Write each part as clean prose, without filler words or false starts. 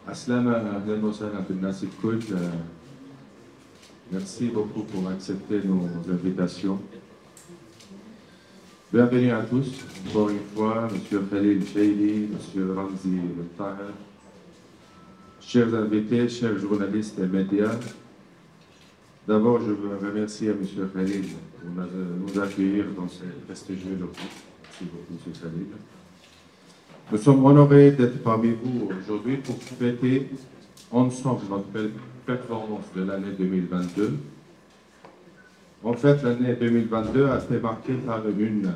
Aslama, ahlan wa sahlan bin nas al-kull. Merci beaucoup pour accepter nos invitations. Bienvenue à tous, encore une fois, M. Khalil Cheili, M. Ramzi Taher, chers invités, chers journalistes et médias. D'abord, je veux remercier M. Khalil pour nous accueillir dans ce prestigieux locaux. Merci beaucoup, M. Khalil. Nous sommes honorés d'être parmi vous aujourd'hui pour fêter ensemble notre performance de l'année 2022. En fait, l'année 2022 a été marquée par une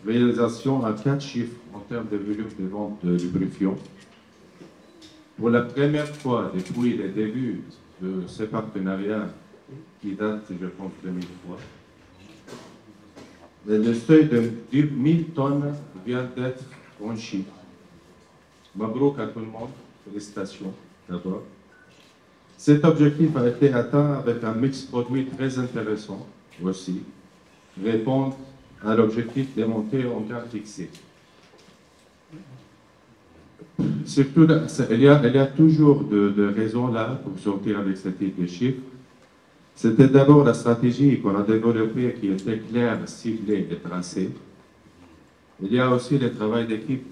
réalisation à 4 chiffres en termes de volume de vente de lubrifiants. Pour la première fois depuis les débuts de ce partenariat qui date, je pense, de 2003, le seuil de 1000 tonnes vient d'être franchi. Mabrouk à tout le monde, félicitations d'abord. Cet objectif a été atteint avec un mix produit très intéressant aussi, répondre à l'objectif des montées en gamme fixée. Surtout, il y a toujours de raisons là pour sortir avec ce type de chiffres. C'était d'abord la stratégie qu'on a développée qui était claire, ciblée et tracée. Il y a aussi le travail d'équipe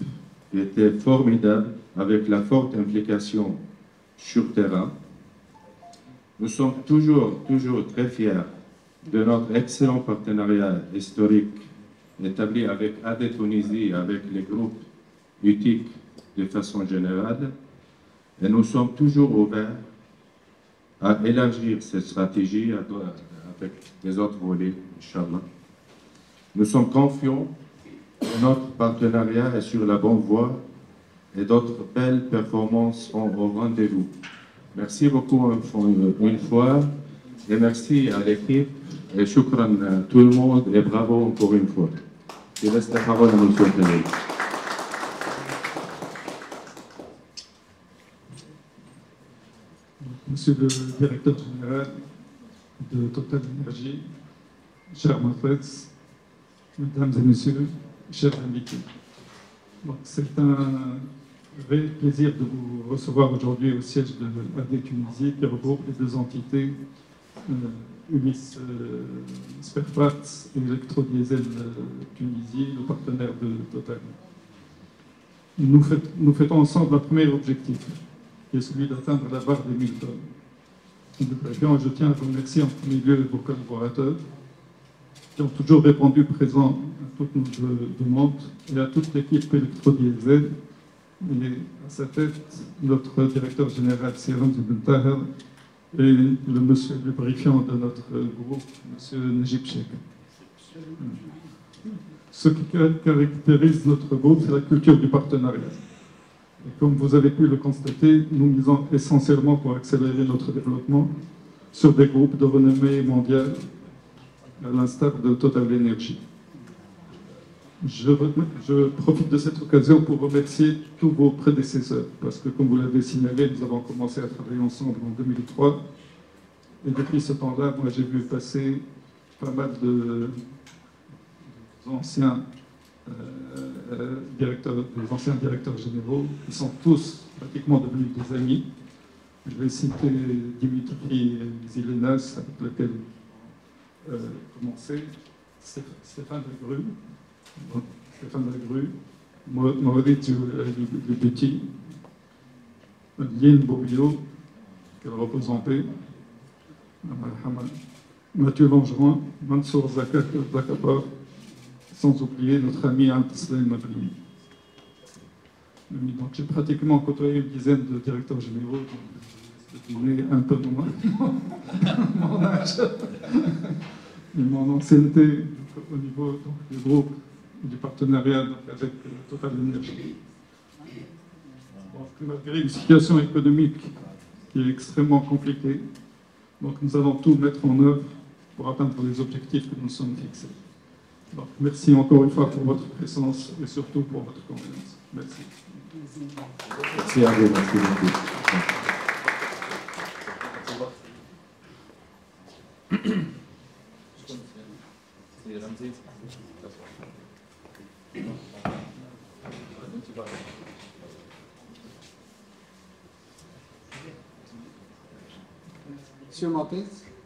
qui était formidable avec la forte implication sur terrain. Nous sommes toujours très fiers de notre excellent partenariat historique établi avec AD Tunisie, avec les groupes UTIC de façon générale, et nous sommes toujours ouverts à élargir cette stratégie avec les autres volets, Inch'Allah. Nous sommes confiants que notre partenariat est sur la bonne voie et d'autres belles performances sont au rendez-vous. Merci beaucoup une fois et merci à l'équipe et shukran à tout le monde et bravo encore une fois. Je laisse la parole à M. Khalil. Monsieur le directeur général de Total Energy, chers maîtresses, mesdames et messieurs, chers invités. C'est un vrai plaisir de vous recevoir aujourd'hui au siège de AD Tunisie qui regroupe les deux entités ULIS Spare Parts et Electrodiesel Tunisie, le partenaire de Total. Nous fêtons ensemble un premier objectif, qui est celui d'atteindre la barre des 1000 tonnes. Je tiens à remercier en premier lieu vos collaborateurs qui ont toujours répondu présent à toutes nos demandes et à toute l'équipe Electrodiesel et à sa tête notre directeur général Siram Taher et le monsieur lubrifiant de notre groupe, monsieur Najib Sheikh. Ce qui caractérise notre groupe, c'est la culture du partenariat. Et comme vous avez pu le constater, nous misons essentiellement pour accélérer notre développement sur des groupes de renommée mondiale, à l'instar de Total Energy. Je profite de cette occasion pour remercier tous vos prédécesseurs, parce que comme vous l'avez signalé, nous avons commencé à travailler ensemble en 2003. Et depuis ce temps-là, moi j'ai vu passer pas mal d'anciens directeurs généraux, qui sont tous pratiquement devenus des amis. Je vais citer Dimitri Zilenas, avec lequel commencer, Stéphane Lagru, Maurizio Lubetti, Lynn Bourbiot, qu'elle représentait, Mathieu Langeron, Mansour Zakapar, sans oublier notre ami Al-Taslim Mabli. Donc j'ai pratiquement côtoyé une dizaine de directeurs généraux, donc je vais donner un peu mon âge et mon ancienneté au niveau donc, du groupe, du partenariat donc, avec Total Energy. Donc, malgré une situation économique qui est extrêmement compliquée, donc nous allons tout mettre en œuvre pour atteindre les objectifs que nous nous sommes fixés. Donc, merci encore une fois pour votre présence et surtout pour votre confiance. Merci. Merci à vous, merci beaucoup. Monsieur Montes,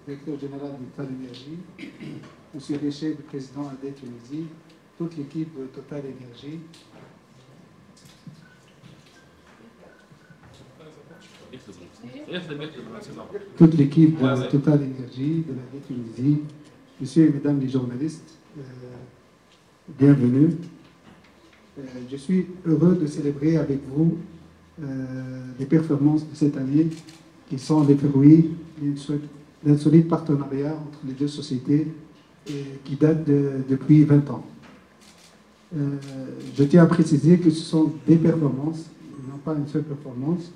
directeur général de Total Énergie, Monsieur Richer, le président AD Tunisie, toute l'équipe de Total Énergie. Toute l'équipe de Total Énergie, de la Tunisie, Monsieur et Mesdames les journalistes, bienvenue. Je suis heureux de célébrer avec vous les performances de cette année qui sont les fruits d'un solide partenariat entre les deux sociétés et qui date depuis 20 ans. Je tiens à préciser que ce sont des performances, non pas une seule performance.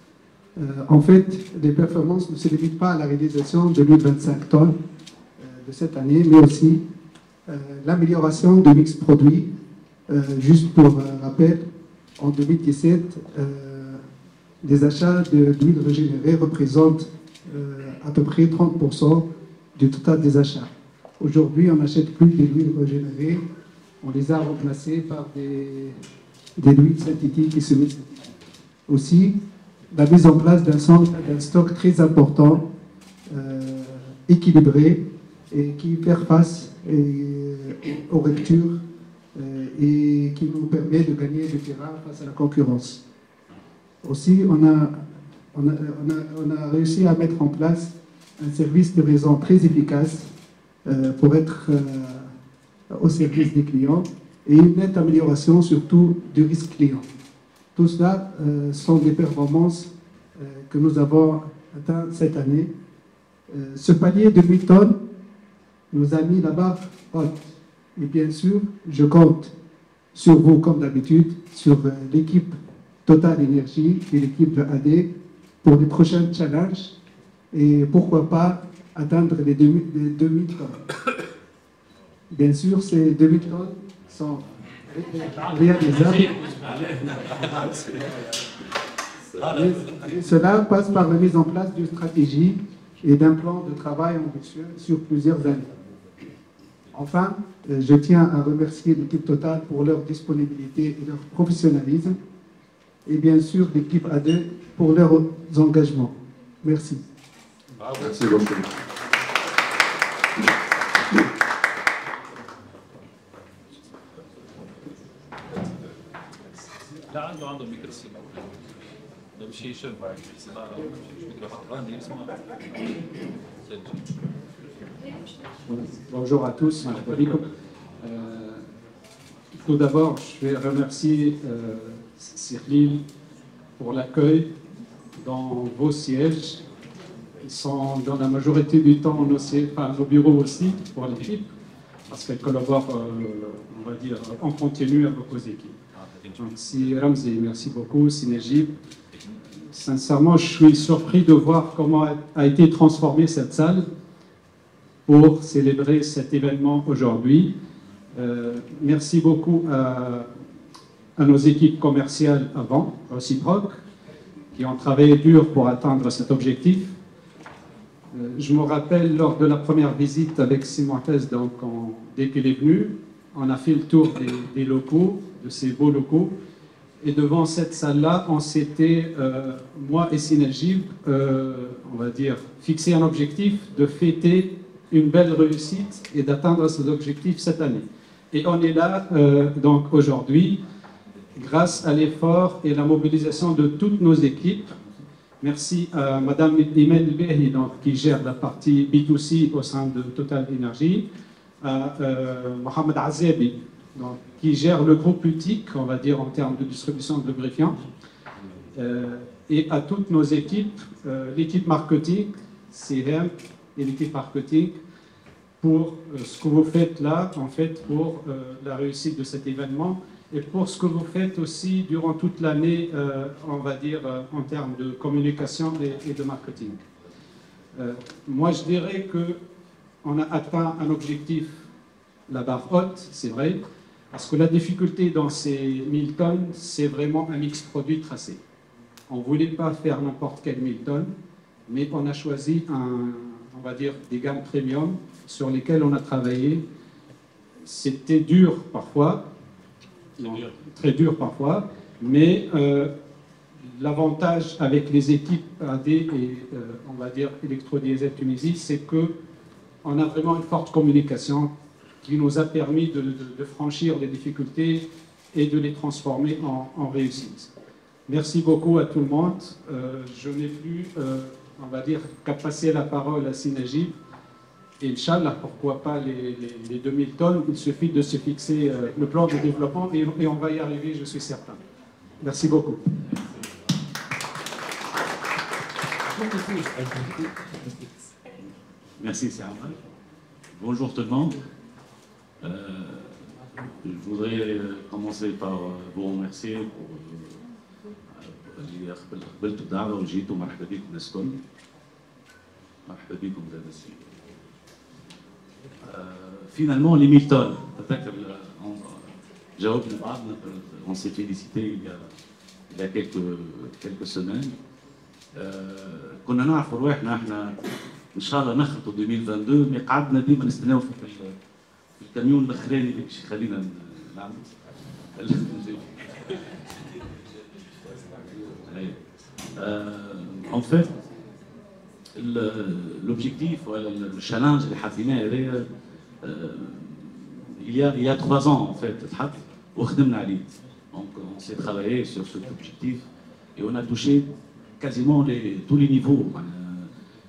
En fait, les performances ne se limitent pas à la réalisation de 1025 tonnes de cette année, mais aussi l'amélioration du mix produit. Juste pour rappel, en 2017, les achats d'huile régénérée représentent à peu près 30% du total des achats. Aujourd'hui, on n'achète plus des huiles régénérées, on les a remplacées par des huiles synthétiques et semi-synthétiques. Aussi, la mise en place d'un stock très important, équilibré, et qui fait face aux ruptures et qui nous permet de gagner du terrain face à la concurrence. Aussi, on a réussi à mettre en place un service de livraison très efficace pour être au service des clients et une nette amélioration surtout du risque client. Tout cela sont des performances que nous avons atteintes cette année. Ce palier de 8 tonnes nous a mis la barre haute. Et bien sûr, je compte sur vous, comme d'habitude, sur l'équipe Total Énergie et l'équipe de AD pour les prochains challenges et pourquoi pas atteindre les 2000 tonnes. Bien sûr, ces 2000 tonnes sont réalisables. Cela passe par la mise en place d'une stratégie et d'un plan de travail ambitieux sur plusieurs années. Enfin, je tiens à remercier l'équipe Total pour leur disponibilité et leur professionnalisme, et bien sûr l'équipe AD pour leur engagement. Merci. Merci beaucoup. Bonjour à tous. Tout d'abord, je vais remercier Cyril pour l'accueil dans vos sièges. Ils sont dans la majorité du temps nos bureaux aussi pour l'équipe, parce qu'elle collabore, on va dire, en continu avec vos équipes. Donc, si Ramzi, merci beaucoup, si Najib. Sincèrement, je suis surpris de voir comment a été transformée cette salle pour célébrer cet événement aujourd'hui. Merci beaucoup à nos équipes commerciales avant, réciproques, qui ont travaillé dur pour atteindre cet objectif. Je me rappelle, lors de la première visite avec Simon Tess, donc dès qu'il est venu, on a fait le tour des locaux, de ces beaux locaux, et devant cette salle-là, on s'était, moi et Sinajib, on va dire, fixé un objectif de fêter une belle réussite et d'atteindre cet objectif cette année. Et on est là, donc aujourd'hui, grâce à l'effort et la mobilisation de toutes nos équipes. Merci à Madame Imen Behi, qui gère la partie B2C au sein de Total Energy, à Mohamed Azebi, qui gère le groupe UTIC, on va dire en termes de distribution de lubrifiants, et à toutes nos équipes, l'équipe marketing, CM et l'équipe marketing, pour ce que vous faites là, en fait, pour la réussite de cet événement, et pour ce que vous faites aussi durant toute l'année, on va dire, en termes de communication et de marketing. Moi, je dirais qu'on a atteint un objectif, la barre haute, c'est vrai, parce que la difficulté dans ces 1000 tonnes, c'est vraiment un mix produit tracé. On ne voulait pas faire n'importe quelle 1000 tonnes, mais on a choisi, on va dire, des gammes premium sur lesquelles on a travaillé. C'était dur parfois, très dur parfois, mais l'avantage avec les équipes AD et, on va dire, Électrodiesel Tunisie, c'est qu'on a vraiment une forte communication qui nous a permis de franchir les difficultés et de les transformer en réussite. Merci beaucoup à tout le monde. Je n'ai plus, on va dire, qu'à passer la parole à Sinajib. Et Inch'Allah, pourquoi pas les 2000 tonnes, il suffit de se fixer le plan de développement et on va y arriver, je suis certain. Merci beaucoup. Merci, c'est Ahmad. Bonjour tout le monde. Je voudrais commencer par vous remercier pour اللي قبلتوا الدعوه وجيتوا. مرحبا بكم الناس الكل. مرحبا بكم زاد السيد. Finalement, les 1000 tonnes, peut-être جاوبنا بعضنا, on s'est félicité il y a quelques semaines. كنا نعرفوا رواحنا احنا ان شاء الله نخلطوا 2022, مي قعدنا ديما نستناو في الكاميون الاخراني اللي باش يخلينا نعملوا. En fait, l'objectif, le challenge, il y a 3 ans en fait, donc on s'est travaillé sur cet objectif et on a touché quasiment tous les niveaux,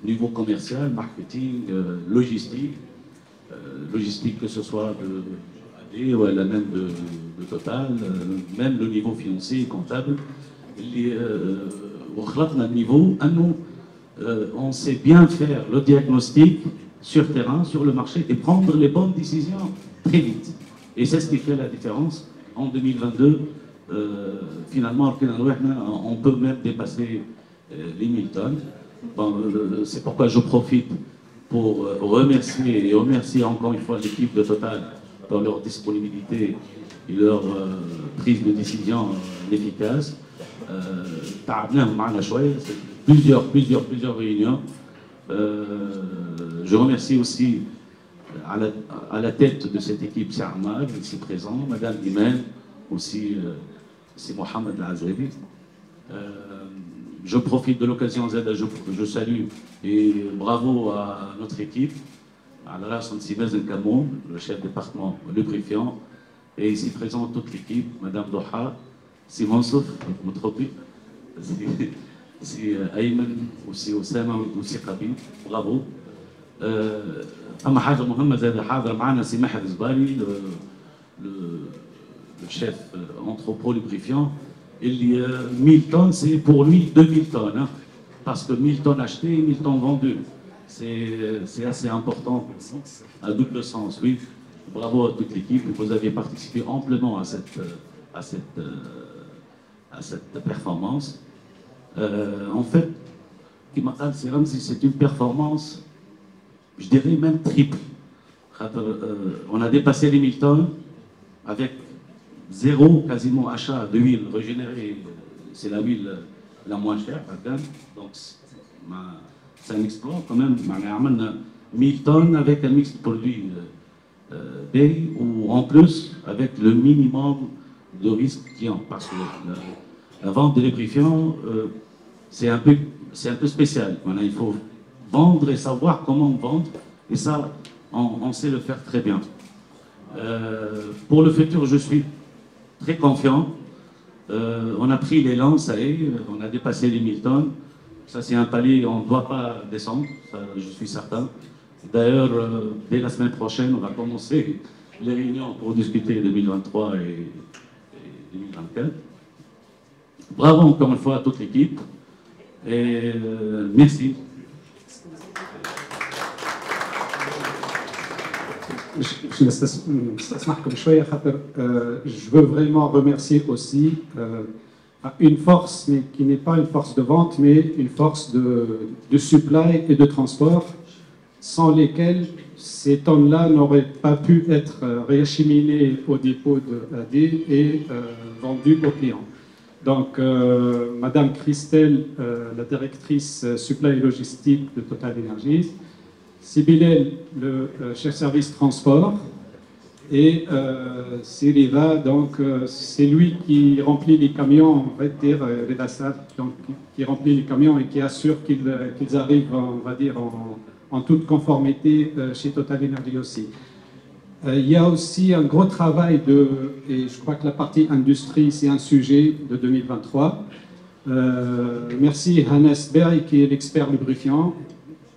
niveau commercial, marketing, logistique, que ce soit de AD ou même de Total, même le niveau financier et comptable. وخلطنا النيفو انه on sait bien faire le diagnostic sur terrain, sur le marché et prendre les bonnes décisions très vite. Et c'est ce qui fait la différence. En 2022, finalement, on peut même dépasser les 1000 tonnes. Bon, c'est pourquoi je profite pour remercier encore une fois l'équipe de Total dans leur disponibilité et leur prise de décision efficace. تعبناهم معنا شوية, plusieurs réunions. Je remercie aussi à la tête de cette équipe, c'est Ahmad, ici présent, Madame Imen, aussi c'est Mohamed Al-Azrabi. Je profite de l'occasion, je salue et bravo à notre équipe, à la Rassan Simazen Kamoun, le chef département lubrifiant, et ici présent toute l'équipe, Madame Doha, سي منصف متخطي, سي ايمن وسي اسامه وسي قبيل, برافو. اما حاجه مهمه زاد حاضر معنا سي محد الزباري, le chef entrepôt lubrifiant. Il y a 1000 tonnes, c'est pour lui 2000 tonnes, hein, parce que 1000 tonnes achetées, 1000 tonnes vendues, c'est assez important, à double sens, oui. Bravo à toute l'équipe, vous avez participé amplement à cette performance. En fait, c'est une performance, je dirais même triple. On a dépassé les 1000 tonnes avec zéro quasiment achat de huile régénérée. C'est la huile la moins chère, donc c'est un exploit quand même. On a 1000 tonnes avec un mix de produits B, ou en plus avec le minimum de risque qu'il y a, parce que la vente de lubrifiants, c'est un peu spécial. Voilà, il faut vendre et savoir comment vendre, et ça, on sait le faire très bien. Pour le futur, je suis très confiant. On a pris l'élan, ça y est, on a dépassé les 1000 tonnes. Ça, c'est un palier, on ne doit pas descendre, ça, je suis certain. D'ailleurs, dès la semaine prochaine, on va commencer les réunions pour discuter 2023 et 2024. Bravo encore une fois à toute l'équipe et merci. Je veux vraiment remercier aussi une force, mais qui n'est pas une force de vente, mais une force de supply et de transport, sans lesquels ces tonnes-là n'auraient pas pu être réacheminées au dépôt de AD et vendues aux clients. Donc, Madame Christelle, la directrice supply et logistique de Total Energies, Sibylle, le chef service transport, Et Siriva, donc, c'est lui qui remplit les camions, on va dire, Reda Sad, donc, qui remplit les camions et qui assure qu'ils arrivent, on va dire, en toute conformité chez Total Energy aussi. Il y a aussi un gros travail et je crois que la partie industrie, c'est un sujet de 2023. Merci Hannes Berg, qui est l'expert lubrifiant,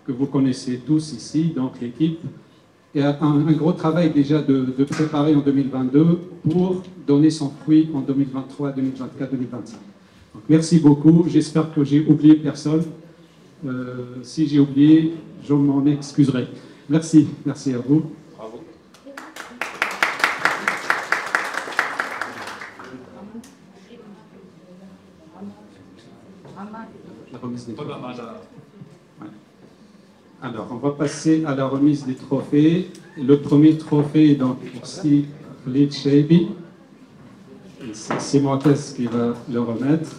que vous connaissez tous ici, donc l'équipe. Il y a un gros travail déjà de préparer en 2022 pour donner son fruit en 2023, 2024, 2025. Donc, merci beaucoup. J'espère que j'ai oublié personne. Si j'ai oublié, je m'en excuserai. Merci. Merci à vous. Bravo. La remise des trophées. Ouais. Alors, on va passer à la remise des trophées. Le premier trophée, donc, pour Khalid Chaibi. C'est moi qui va le remettre.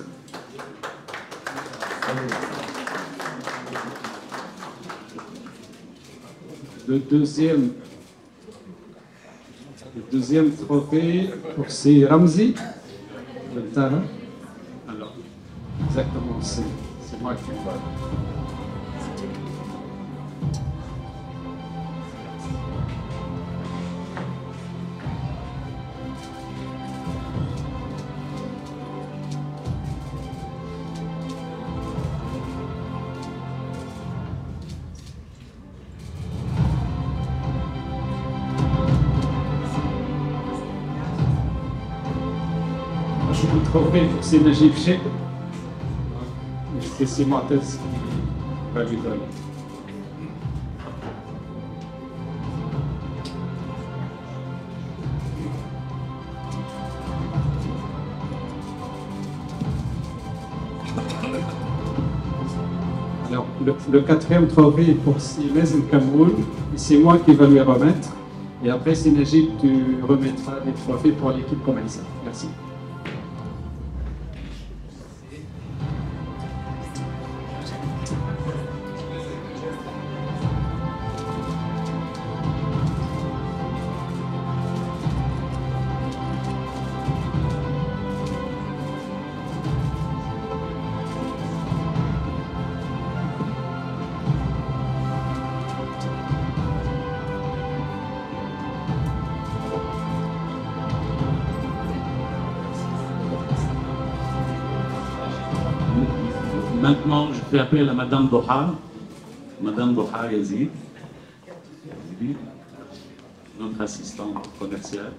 Le deuxième trophée pour Ramzi. Alors, exactement, c'est moi qui va. Je vous trophée pour ces Najib Sheikh. C'est Mu'taz qui va lui donner. Alors, le quatrième trophée est pour Mazen Kamoul, et c'est moi qui va lui remettre. Et après, c'est Najib, tu remettras les trophées pour l'équipe commerciale. Merci. Maintenant, je fais appel à Madame Doha Yazid, notre assistante commerciale.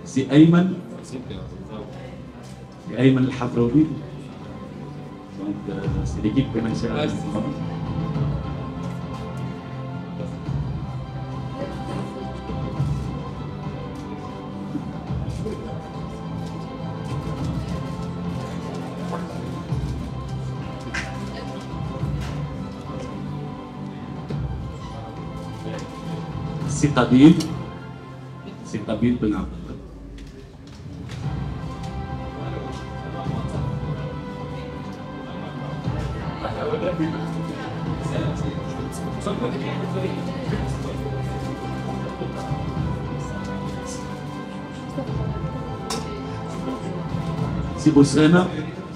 C'est Ayman Al-Hafroui. Donc, c'est l'équipe commerciale. C'est Tabil Ben Abdallah.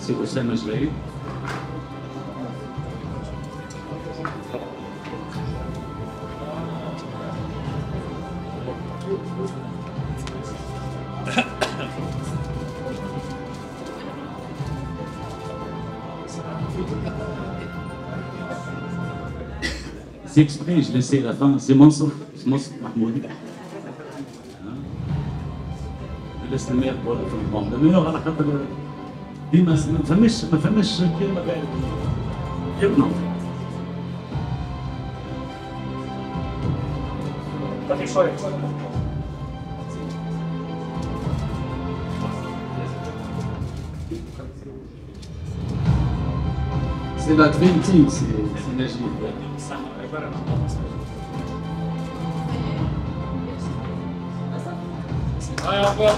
C'est Oussama Jlaïd. C'est exprès, je laissais la fin, c'est Mansour Mahmoud. Je laisse le meilleur pour la fin. Le meilleur à la خاطر ديما ما فماش كلمة يبنوا. C'est la Dream Team, c'est Najib. Allez, au revoir.